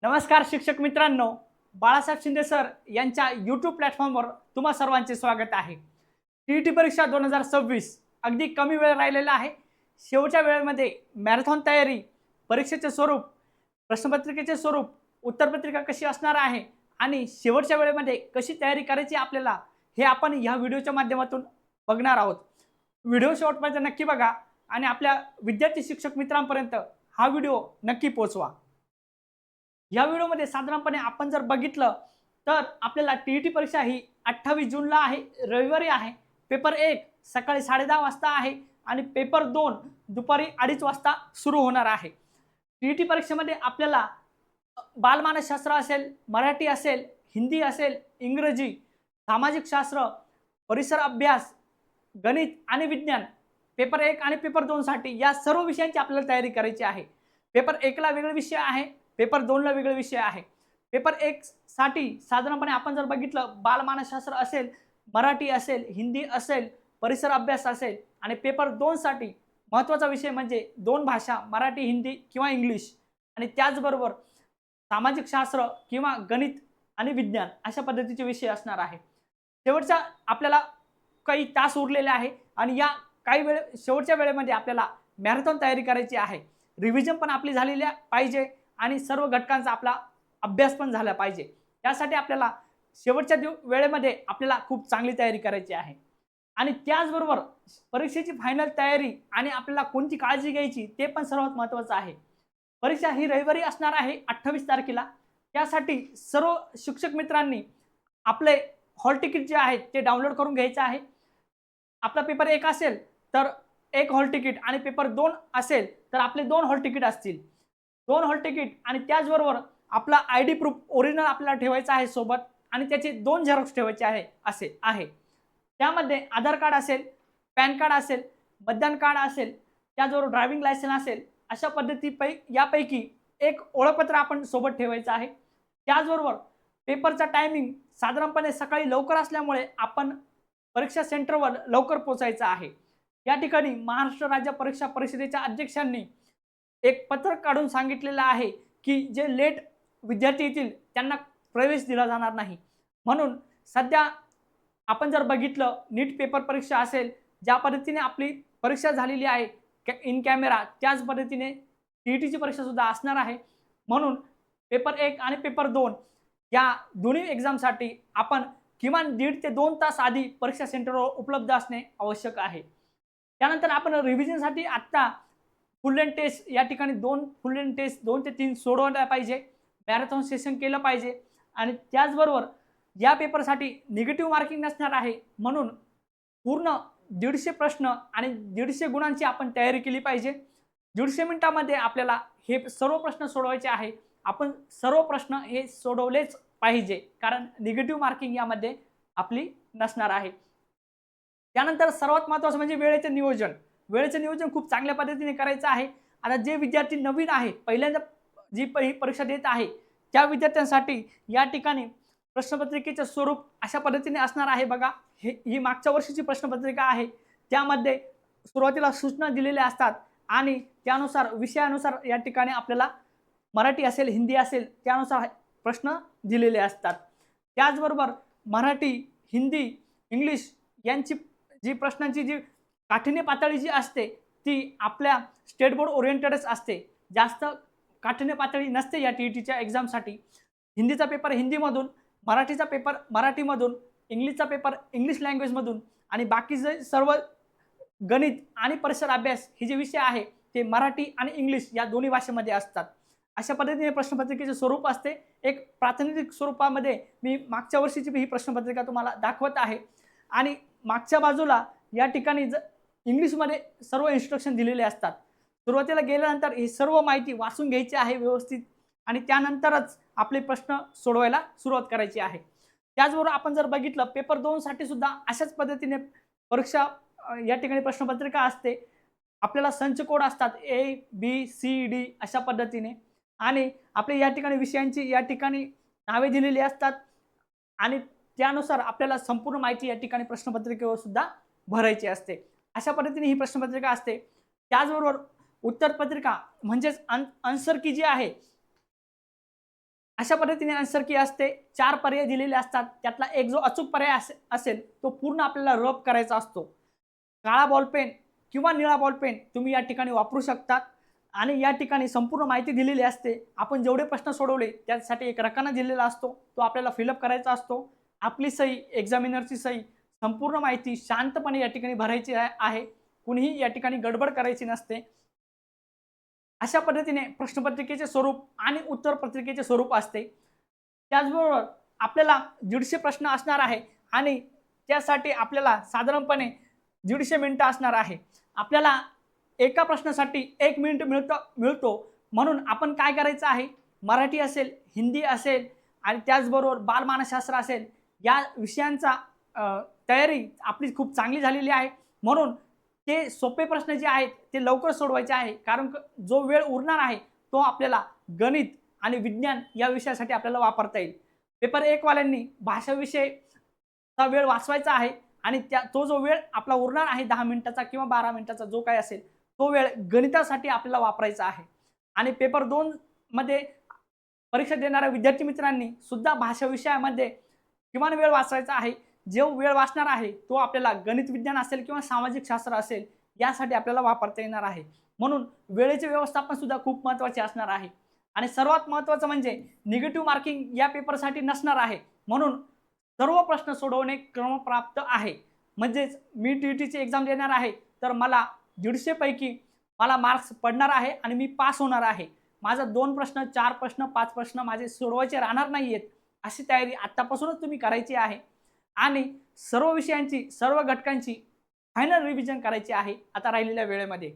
नमस्कार शिक्षक मित्रांनो, बाळासाहेब शिंदे सर यांच्या यूट्यूब प्लॅटफॉर्मवर तुम्हा सर्वांचे स्वागत आहे। टीईटी परीक्षा 2026 अगदी कमी वेळ राहिलेला आहे। शेवटच्या वेळेमध्ये मॅरेथॉन तयारी, परीक्षेचे स्वरूप, प्रश्नपत्रिकेचे स्वरूप, उत्तरपत्रिका कशी असणार आहे आणि शेवटच्या वेळेमध्ये कशी तयारी करायची आपल्याला हे आपण ह्या व्हिडिओच्या माध्यमातून बघणार आहोत। व्हिडिओ शेवटपर्यंत नक्की बघा आणि आपल्या विद्यार्थी शिक्षक मित्रांपर्यंत हा व्हिडिओ नक्की पोहोचवा। या व्हिडिओमध्ये साधारणपणे आपण जर बघितलं तर आपल्याला टीईटी परीक्षा ही 28 जूनला आहे, रविवारी आहे। पेपर 1 सकाळी 10:30 वाजता आहे आणि पेपर 2 दुपारी 2:30 वाजता सुरू होणार आहे। टीईटी परीक्षेमध्ये आपल्याला बालमानसशास्त्र असेल, मराठी असेल, हिंदी असेल, इंग्रजी, सामाजिक शास्त्र, परिसर अभ्यास, गणित आणि विज्ञान पेपर 1 आणि पेपर 2 साठी या सर्व विषयांची आपल्याला तयारी करायची आहे। पेपर 1 ला वेगळे विषय आहे, पेपर 2 ला वेगळे विषय आहे। पेपर 1 साठी साधारणपणे आपण जर बघितलं बालमानसशास्त्र असेल, मराठी असेल, हिंदी असेल, परिसर अभ्यास असेल आणि पेपर 2 साठी महत्त्वाचा विषय म्हणजे दोन भाषा मराठी, हिंदी किंवा इंग्लिश आणि त्याचबरोबर सामाजिक शास्त्र किंवा गणित आणि विज्ञान अशा पद्धतीचे विषय असणार आहे। शेवटचा आपल्याला काही तास उरलेले आहे आणि या काही वेळ शेवटच्या वेळेमध्ये आपल्याला मॅरेथॉन तयारी करायची आहे। रिव्हिजन पण आपली झालेली पाहिजे आणि सर्व घटकांचा आपला अभ्यास पण झाला पाहिजे। त्यासाठी आपल्याला शेवटच्या वेळेमध्ये आपल्याला खूप चांगली तयारी करायची आहे आणि त्याचबरोबर परीक्षेची फायनल तयारी आणि आपल्याला कोणती काळजी घ्यायची ते पण सर्वात महत्त्वाचं आहे। परीक्षा ही रविवारी असणार आहे 28 तारखेला। त्यासाठी सर्व शिक्षक मित्रांनी आपले हॉल तिकीट जे आहे ते डाउनलोड करून घ्यायचे आहे। आपला पेपर 1 असेल तर 1 हॉल तिकीट आणि पेपर 2 असेल तर आपले 2 हॉल तिकीट असतील। 2 हॉल तिकीट आणि त्याचबरोबर आपला आयडी प्रूफ ओरिजिनल आपल्याला ठेवायचा आहे सोबत आणि त्याचे 2 झेरॉक्स ठेवायचे आहे। त्यामध्ये आधार कार्ड असेल, पॅन कार्ड असेल, मतदान कार्ड असेल, त्याचबरोबर ड्रायव्हिंग लायसन्स असेल, अशा यापैकी एक ओळखपत्र आपण सोबत ठेवायचं आहे। त्याचबरोबर पेपरचा टायमिंग साधारणपणे सकाळी लवकर असल्यामुळे आपण परीक्षा सेंटरवर लवकर पोहोचायचं आहे। या ठिकाणी महाराष्ट्र राज्य परीक्षा परिषदेच्या अध्यक्षांनी एक पत्रक काढून सांगितलेलं आहे की जे लेट विद्यार्थी येतील त्यांना प्रवेश दिला जाणार नाही। म्हणून सध्या आपण जर बघितलं नीट पेपर परीक्षा असेल, ज्या पद्धतीने आपली परीक्षा झालेली आहे इन कॅमेरा, त्याच पद्धतीने टीईटीची परीक्षा सुद्धा असणार आहे। म्हणून पेपर 1 आणि पेपर 2 या दोन्ही एक्झामसाठी आपण किमान 1.5 ते 2 तास आधी परीक्षा सेंटरवर उपलब्ध असणे आवश्यक आहे। त्यानंतर आपण रिव्हिजनसाठी आत्ता फुल लेंथ टेस्ट या ठिकाणी 2 फुल लेंथ टेस्ट 2 ते 3 सोडवल्या पाहिजे, मॅरेथॉन सेशन केलं पाहिजे आणि त्याचबरोबर या पेपरसाठी निगेटिव्ह मार्किंग नसणार आहे। म्हणून पूर्ण 150 प्रश्न आणि 150 गुणांची आपण तयारी केली पाहिजे। 150 मिनिटांमध्ये आपल्याला हे सर्व प्रश्न सोडवायचे आहे। आपण सर्व प्रश्न हे सोडवलेच पाहिजे कारण निगेटिव्ह मार्किंग यामध्ये आपली नसणार आहे। त्यानंतर सर्वात महत्त्वाचं म्हणजे वेळेचं नियोजन। वेळेचं नियोजन खूप चांगल्या पद्धतीने करायचं आहे। आता जे विद्यार्थी नवीन आहे, पहिल्यांदा जी परीक्षा देत आहे त्या विद्यार्थ्यांसाठी या ठिकाणी प्रश्नपत्रिकेचे स्वरूप अशा पद्धतीने असणार आहे। बघा, ही मागच्या वर्षीची प्रश्नपत्रिका आहे। त्यामध्ये सुरुवातीला सूचना दिलेल्या असतात आणि त्यानुसार विषयानुसार या ठिकाणी आपल्याला मराठी असेल, हिंदी असेल त्यानुसार प्रश्न दिलेले असतात। त्याचबरोबर मराठी, हिंदी, इंग्लिश यांची जी प्रश्नांची जी काठिण्य पातळी जी असते ती आपल्या स्टेट बोर्ड ओरिएंटेडच असते। जास्त काठिण्य पातळी नसते या टीईटीच्या एक्झामसाठी। हिंदीचा पेपर हिंदीमधून, मराठीचा पेपर मराठीमधून, इंग्लिशचा पेपर इंग्लिश लँग्वेजमधून आणि बाकीचे सर्व गणित आणि परिसर अभ्यास हे जे विषय आहे ते मराठी आणि इंग्लिश या दोन्ही भाषेमध्ये असतात। अशा पद्धतीने प्रश्नपत्रिकेचे स्वरूप असते। एक प्रातिनिधिक स्वरूपामध्ये मी मागच्या वर्षीची ही प्रश्नपत्रिका तुम्हाला दाखवत आहे आणि मागच्या बाजूला या ठिकाणी इंग्लिशमध्ये सर्व इन्स्ट्रक्शन दिलेले असतात। सुरुवातीला गेल्यानंतर ही सर्व माहिती वाचून घ्यायची आहे व्यवस्थित आणि त्यानंतरच आपले प्रश्न सोडवायला सुरुवात करायची आहे। त्याचबरोबर आपण जर बघितलं पेपर 2 साठी सुद्धा अशाच पद्धतीने परीक्षा या ठिकाणी प्रश्नपत्रिका असते। आपल्याला संच कोड असतात A, B, C, D अशा पद्धतीने आणि आपले या ठिकाणी विषयांची या ठिकाणी नावे दिलेली असतात आणि त्यानुसार आपल्याला संपूर्ण माहिती या ठिकाणी प्रश्नपत्रिकेवर सुद्धा भरायची असते। अशा पद्धतीने ही प्रश्नपत्रिका असते। त्याचबरोबर उत्तरपत्रिका म्हणजेच आन्सर की जी आहे अशा पद्धतीने आन्सर की असते. 4 पर्याय दिलेले असतात. त्यातला एक जो अचूक पर्याय असेल तो पूर्ण आपल्याला रब करायचा असतो. काळा बॉलपेन किंवा निळा बॉलपेन तुम्ही या ठिकाणी वापरू शकतात आणि या ठिकाणी संपूर्ण माहिती दिलेली असते. आपण जेवढे प्रश्न सोडवले त्यासाठी एक रकाना दिलेला असतो. तो आपल्याला फिलअप करायचा असतो. आपली सही, एक्झामिनरची सही, संपूर्ण माहिती शांतपणे या ठिकाणी भरायची आहे. कुणीही या ठिकाणी गडबड करायची नसते. अशा पद्धतीने प्रश्नपत्रिकेचे स्वरूप आणि उत्तर पत्रिकेचे स्वरूप असते. त्याचबरोबर आपल्याला 150 प्रश्न असणार आहे आणि त्यासाठी आपल्याला साधारणपणे 150 मिनिटं असणार आहे. आपल्याला एका प्रश्नासाठी 1 मिनिट मिळतो म्हणून आपण काय करायचं आहे, मराठी असेल, हिंदी असेल आणि त्याचबरोबर बालमानसशास्त्र असेल या विषयांचा तयारी आपली खूप चांगली झालेली आहे. म्हणून ते सोपे प्रश्न जे आहेत ते लवकर सोडवायचे आहे. कारण जो वेळ उरणार आहे तो आपल्याला गणित आणि विज्ञान या विषयासाठी आपल्याला वापरता येईल. पेपर 1 वाल्यांनी भाषा विषयचा वेळ वाचवायचा आहे आणि तो जो वेळ आपला उरणार आहे 10 मिनिटाचा किंवा 12 मिनिटाचा जो काही असेल तो वेळ गणितासाठी आपल्याला वापरायचा आहे. आणि पेपर 2 मध्ये परीक्षा देणाऱ्या विद्यार्थी मित्रांनी सुद्धा भाषा विषयामध्ये किमान वेळ वाचवायचा आहे. जो वेळ वाचणार आहे तो आपल्याला गणित विज्ञान असेल किंवा सामाजिक शास्त्र असेल यासाठी आपल्याला वापरता येणार आहे. म्हणून वेळेचे व्यवस्थापन सुद्धा खूप महत्त्वाचे असणार आहे. आणि सर्वात महत्त्वाचं म्हणजे निगेटिव्ह मार्किंग या पेपरसाठी नसणार आहे. म्हणून सर्व प्रश्न सोडवणे क्रमप्राप्त आहे. म्हणजेच मी टीईटीची एक्झाम देणार आहे तर मला 150 पैकी मला मार्क्स पडणार आहे आणि मी पास होणार आहे. माझा 2 प्रश्न, 4 प्रश्न, 5 प्रश्न माझे सोडवायचे राहणार नाहीयेत. अशी तयारी आत्तापासूनच तुम्ही करायची आहे आणि सर्व विषयांची, सर्व घटकांची फायनल रिव्हिजन करायची आहे आता राहिलेल्या वेळेमध्ये.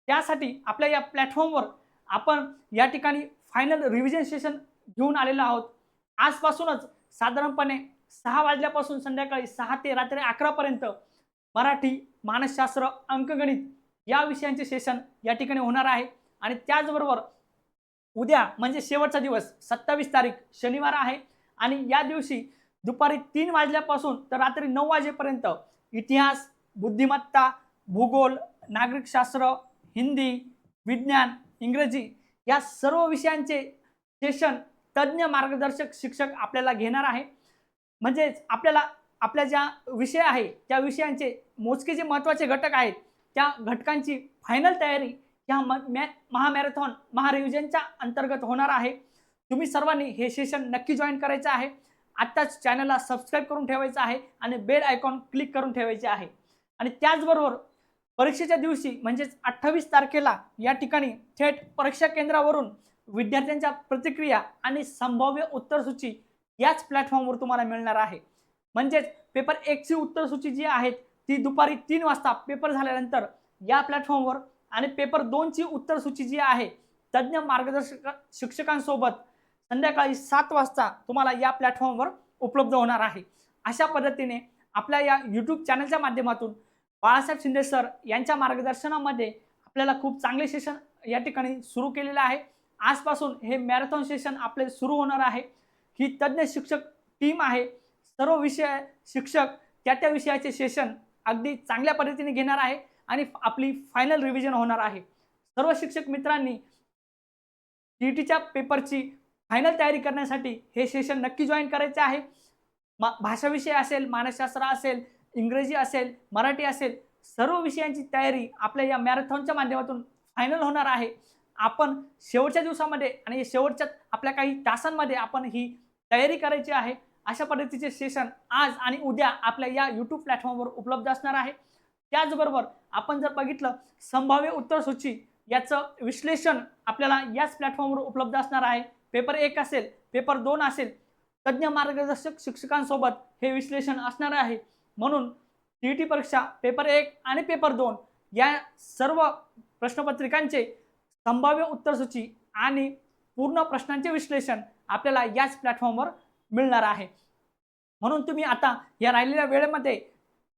त्यासाठी आपल्या या प्लॅटफॉर्मवर आपण या ठिकाणी फायनल रिव्हिजन सेशन घेऊन आलेलो आहोत. आजपासूनच साधारणपणे 6 वाजल्यापासून संध्याकाळी 6 ते रात्री 11 पर्यंत मराठी, मानसशास्त्र, अंकगणित या विषयांचे सेशन या ठिकाणी होणार आहे. आणि त्याचबरोबर उद्या म्हणजे शेवटचा दिवस 27 तारीख शनिवार आहे आणि या दिवशी दुपारी 3 वाजल्यापासून तर रात्री 9 वाजेपर्यंत इतिहास, बुद्धिमत्ता, भूगोल, नागरिकशास्त्र, हिंदी, विज्ञान, इंग्रजी या सर्व विषयांचे सेशन तज्ज्ञ मार्गदर्शक शिक्षक आपल्याला घेणार आहे. म्हणजेच आपल्याला आपल्या ज्या विषय आहे त्या विषयांचे मोजके जे महत्त्वाचे घटक आहेत त्या घटकांची फायनल तयारी या महामॅरेथॉन महारिव्हिजनच्या अंतर्गत होणार आहे. तुम्ही सर्वांनी हे सेशन नक्की जॉईन करायचं आहे. आत्ताच चॅनलला सबस्क्राईब करून ठेवायचं आहे आणि बेल आयकॉन क्लिक करून ठेवायचे आहे. आणि त्याचबरोबर परीक्षेच्या दिवशी म्हणजेच 28 तारखेला या ठिकाणी थेट परीक्षा केंद्रावरून विद्यार्थ्यांच्या प्रतिक्रिया आणि संभाव्य उत्तरसूची याच प्लॅटफॉर्मवर तुम्हाला मिळणार आहे. म्हणजेच पेपर 1 ची उत्तरसूची जी आहेत ती दुपारी 3 वाजता पेपर झाल्यानंतर या प्लॅटफॉर्मवर आणि पेपर 2 ची उत्तरसूची जी आहे तज्ज्ञ मार्गदर्शक शिक्षकांसोबत संध्याकाळी 7 वाजता तुम्हाला या प्लॅटफॉर्मवर उपलब्ध होणार आहे. अशा पद्धतीने आपल्या या यूट्यूब चॅनलच्या माध्यमातून बाळासाहेब शिंदे सर यांच्या मार्गदर्शनामध्ये आपल्याला खूप चांगले सेशन या ठिकाणी सुरू केलेलं आहे. आजपासून हे मॅरेथॉन सेशन आपले सुरू होणार आहे. ही तज्ज्ञ शिक्षक टीम आहे. सर्व विषय शिक्षक त्या विषयाचे सेशन अगदी चांगल्या पद्धतीने घेणार आहे आणि आपली फायनल रिव्हिजन होणार आहे. सर्व शिक्षक मित्रांनी टीईटीच्या पेपरची फायनल तयारी करण्यासाठी हे सेशन नक्की जॉईन करायचे आहे. भाषा विषय असेल, मानसशास्त्र असेल, इंग्रजी असेल, मराठी असेल, सर्व विषयांची तयारी आपल्या या मॅरेथॉनच्या माध्यमातून फायनल होणार आहे. आपण शेवटच्या दिवसामध्ये आणि शेवटच्या आपल्या काही तासांमध्ये आपण ही तयारी करायची आहे. अशा पद्धतीचे सेशन आज आणि उद्या आपल्या या यूट्यूब प्लॅटफॉर्मवर उपलब्ध असणार आहे. त्याचबरोबर आपण जर बघितलं संभाव्य उत्तरसूची याचं विश्लेषण आपल्याला याच प्लॅटफॉर्मवर उपलब्ध असणार आहे. पेपर 1 असेल, पेपर 2 असेल, तज्ज्ञ मार्गदर्शक शिक्षकांसोबत हे विश्लेषण असणार आहे. म्हणून टीईटी परीक्षा पेपर 1 आणि पेपर 2 या सर्व प्रश्नपत्रिकांचे संभाव्य उत्तरसूची आणि पूर्ण प्रश्नांचे विश्लेषण आपल्याला याच प्लॅटफॉर्मवर मिळणार आहे. म्हणून तुम्ही आता या राहिलेल्या वेळेमध्ये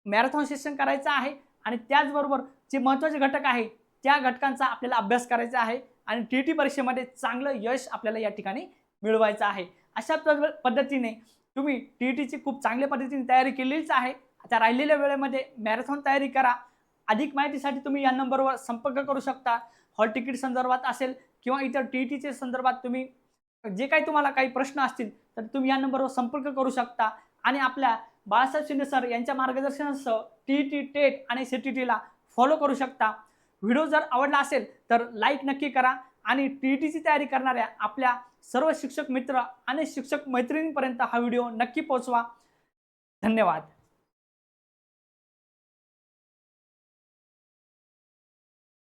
मॅरेथॉन सेशन करायचं आहे आणि त्याचबरोबर जे महत्त्वाचे घटक आहेत त्या घटकांचा आपल्याला अभ्यास करायचा आहे आणि टीईटी परीक्षेमध्ये चांगलं यश आपल्याला या ठिकाणी मिळवायचं आहे. अशा पद्धतीने तुम्ही टीईटीची खूप चांगल्या पद्धतीने तयारी केलीच आहे. आता राहिलेल्या वेळेमध्ये मॅरेथॉन तयारी करा. अधिक माहितीसाठी तुम्ही या नंबरवर संपर्क करू शकता. हॉल तिकीट संदर्भात असेल किंवा इतर टीईटीचे संदर्भात तुम्ही जे काही तुम्हाला काही प्रश्न असतील तर तुम्ही या नंबरवर संपर्क करू शकता आणि आपल्या बाळासाहेब शिंदे सर यांच्या मार्गदर्शनासह टी टेट आणि CTTला फॉलो करू शकता। व्हिडिओ जर आवडला असेल तर लाईक नक्की करा आणि TETची तयारी करणाऱ्या आपल्या सर्व शिक्षक मित्र आणि शिक्षक मैत्रिणींपर्यंत हा व्हिडिओ नक्की पोहोचवा। धन्यवाद।